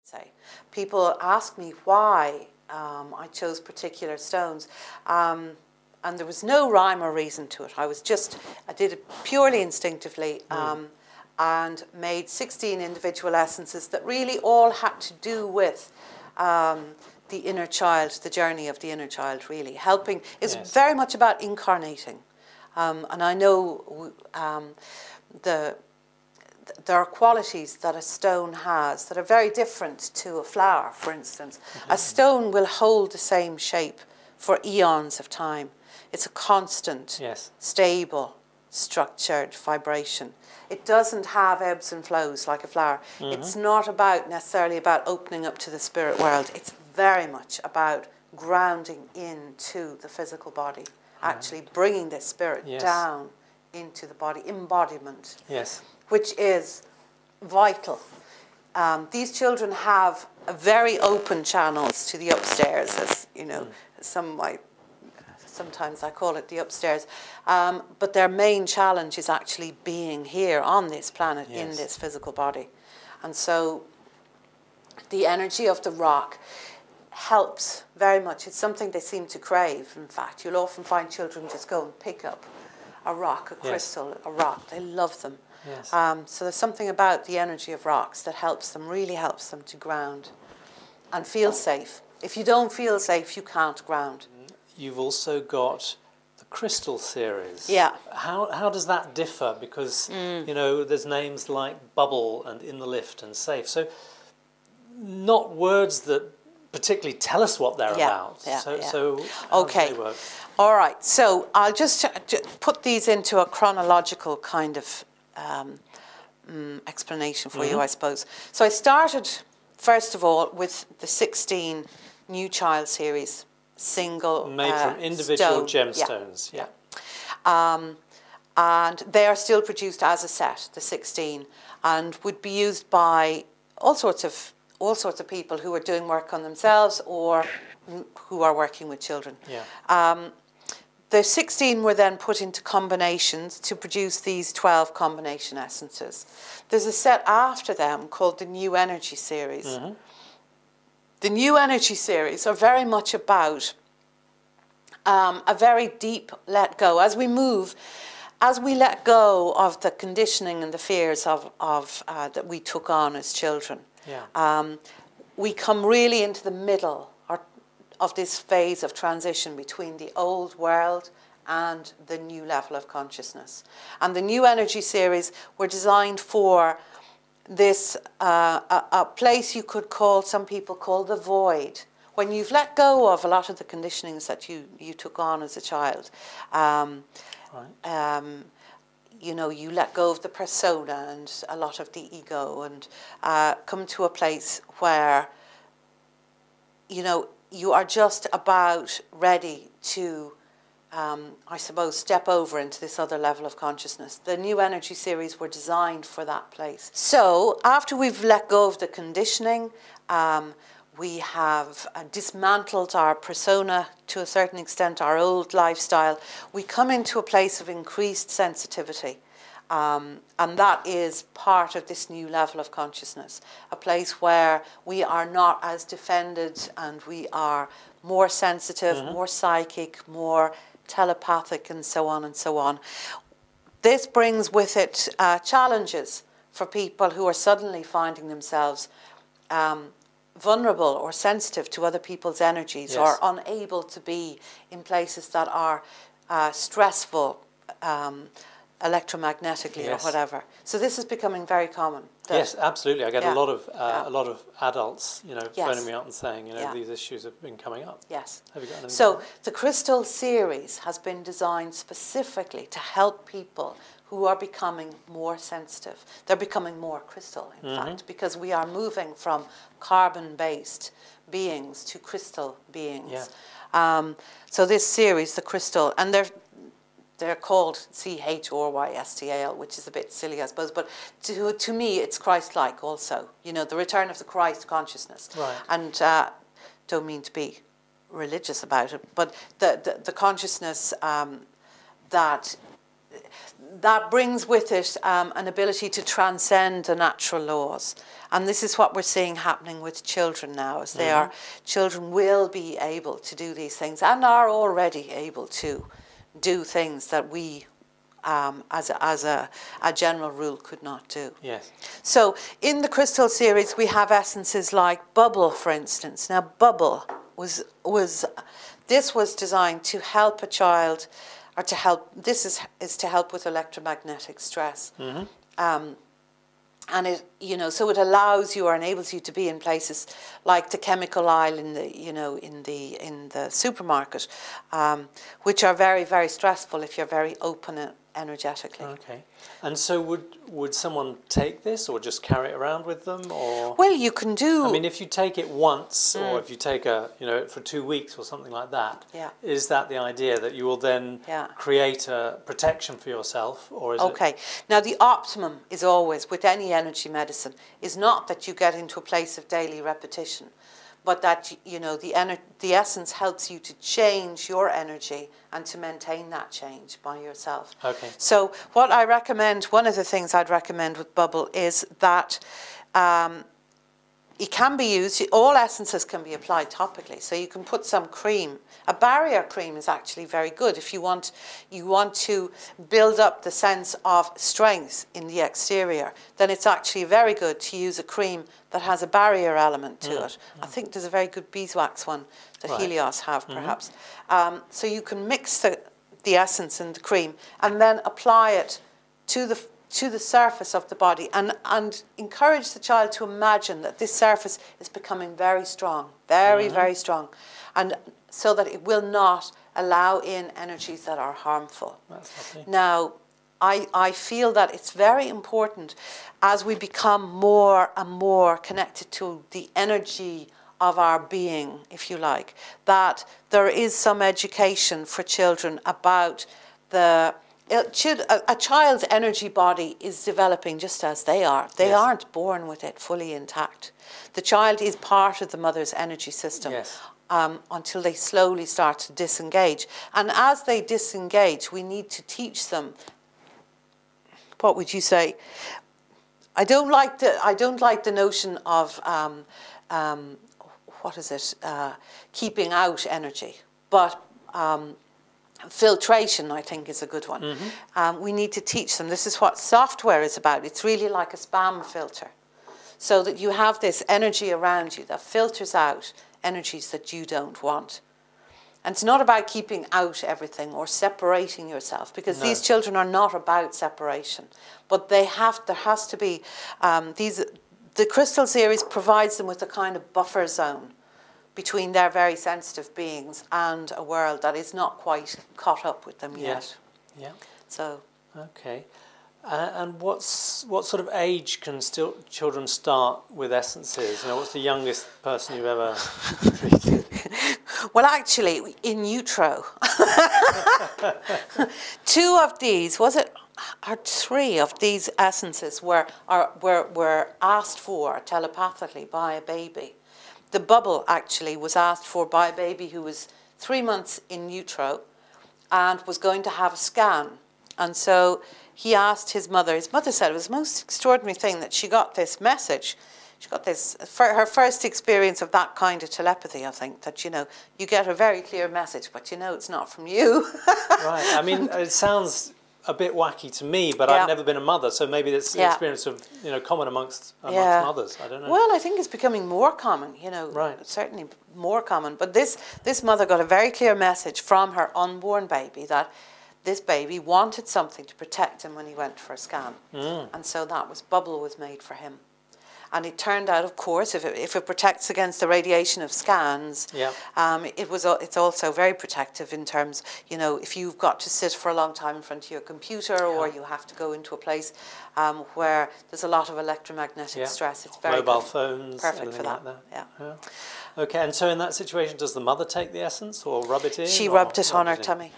say. People ask me why I chose particular stones, and there was no rhyme or reason to it. I did it purely instinctively, and made 16 individual essences that really all had to do with the inner child, the journey of the inner child, really. Helping is very much about incarnating. And I know there are qualities that a stone has that are very different to a flower, for instance. A stone will hold the same shape for eons of time. It's a constant, stable, structured vibration. It doesn't have ebbs and flows like a flower. It's not necessarily about opening up to the spirit world. It's very much about grounding into the physical body, actually bringing the spirit down into the body, embodiment, which is vital. These children have a very open channels to the upstairs, as you know, sometimes I call it the upstairs, but their main challenge is actually being here on this planet in this physical body. And so the energy of the rock helps very much. It's something they seem to crave, in fact. You'll often find children just go and pick up a rock, a crystal, a rock. They love them. So there's something about the energy of rocks that really helps them to ground and feel safe. If you don't feel safe, you can't ground. You've also got the crystal series. How does that differ? Because, you know, there's names like bubble and in the lift and safe. So not words that particularly tell us what they're about. So how do they work? All right. So I'll just put these into a chronological kind of explanation for you, I suppose. So I started, first of all, with the 16 New Child series, single made from individual gemstones. And they are still produced as a set, the 16, and would be used by all sorts of people who are doing work on themselves or who are working with children. The 16 were then put into combinations to produce these 12 combination essences. There's a set after them called the New Energy series. The New Energy series are very much about a very deep let go. As we let go of the conditioning and the fears of that we took on as children, we come really into the middle of this phase of transition between the old world and the new level of consciousness. And the New Energy series were designed for this, a place you could call, some people call the void. When you've let go of a lot of the conditionings that you took on as a child, you know, you let go of the persona and a lot of the ego and come to a place where, you know, you are just about ready to, I suppose, step over into this other level of consciousness. The New Energy series were designed for that place. So after we've let go of the conditioning, we have dismantled our persona to a certain extent, our old lifestyle. We come into a place of increased sensitivity. And that is part of this new level of consciousness, a place where we are not as defended and we are more sensitive, more psychic, more telepathic, and so on and so on. This brings with it challenges for people who are suddenly finding themselves vulnerable or sensitive to other people's energies, or unable to be in places that are stressful, electromagnetically or whatever. So this is becoming very common. Yes, absolutely. I get a lot of adults, you know, phoning me up and saying, you know, these issues have been coming up. Yes. Have you got anything? So the crystal series has been designed specifically to help people who are becoming more sensitive. They're becoming more crystal, in fact, because we are moving from carbon-based beings to crystal beings. So this series, the crystal, and they're called CHRYSTAL, which is a bit silly, I suppose, but to me it's Christ-like also. You know, the return of the Christ consciousness. And don't mean to be religious about it, but the consciousness that that brings with it an ability to transcend the natural laws. And this is what we're seeing happening with children now, as they are, children will be able to do these things and are already able to do things that we, as a general rule, could not do. Yes. So in the crystal series, we have essences like Bubble, for instance. Now, Bubble was designed to help a child, or to help. This is to help with electromagnetic stress. And it, you know, so it allows you or enables you to be in places like the chemical aisle in the, you know, in the supermarket, which are very, very stressful if you're very open energetically. Okay. And so would someone take this or just carry it around with them, or? Well, you can do. I mean, if you take it once, or if you take for 2 weeks or something like that, is that the idea that you will then create a protection for yourself, or is it? Okay. Now, the optimum is always, with any energy medicine, is not that you get into a place of daily repetition, but that, you know, the essence helps you to change your energy and to maintain that change by yourself. Okay. So what I recommend, one of the things I'd recommend with Bubble is that it can be used, all essences can be applied topically. So you can put some cream. A barrier cream is actually very good if you want to build up the sense of strength in the exterior. Then it's actually very good to use a cream that has a barrier element to it. I think there's a very good beeswax one that Helios have, perhaps. So you can mix the essence and the cream and then apply it to the surface of the body, and encourage the child to imagine that this surface is becoming very strong, very strong, and so that it will not allow in energies that are harmful. That's lovely. Now, I feel that it's very important as we become more and more connected to the energy of our being, if you like, that there is some education for children about a child's energy body is developing just as they are. They aren't born with it fully intact. The child is part of the mother's energy system until they slowly start to disengage. And as they disengage, we need to teach them, what would you say? I don't like the notion of what is it? Keeping out energy, but filtration, I think, is a good one. We need to teach them. This is what software is about. It's really like a spam filter, so that you have this energy around you that filters out energies that you don't want. And it's not about keeping out everything or separating yourself, because these children are not about separation. But there has to be, the crystal series provides them with a kind of buffer zone between their very sensitive beings and a world that is not quite caught up with them yet. Yeah. So. Okay. And what sort of age can children start with essences? You know, what's the youngest person you've ever treated? Well, actually, in utero, 2 of these, or 3 of these essences were asked for telepathically by a baby. The Bubble actually was asked for by a baby who was 3 months in utero and was going to have a scan. And so he asked his mother. His mother said it was the most extraordinary thing that she got this message. She got this, her first experience of that kind of telepathy, I think, that, you know, you get a very clear message, but you know it's not from you. Right. I mean, it sounds a bit wacky to me, but I've never been a mother, so maybe it's an experience of, you know, common amongst mothers. I don't know. Well, I think it's becoming more common, you know, certainly more common. But this mother got a very clear message from her unborn baby that this baby wanted something to protect him when he went for a scan. And so Bubble was made for him. And it turned out, of course, if it protects against the radiation of scans, it's also very protective in terms, you know, if you've got to sit for a long time in front of your computer or you have to go into a place where there's a lot of electromagnetic stress. It's very mobile phones, perfect for that. Like that. Yeah. Okay, and so in that situation, does the mother take the essence or rub it in? She rubbed it on her tummy.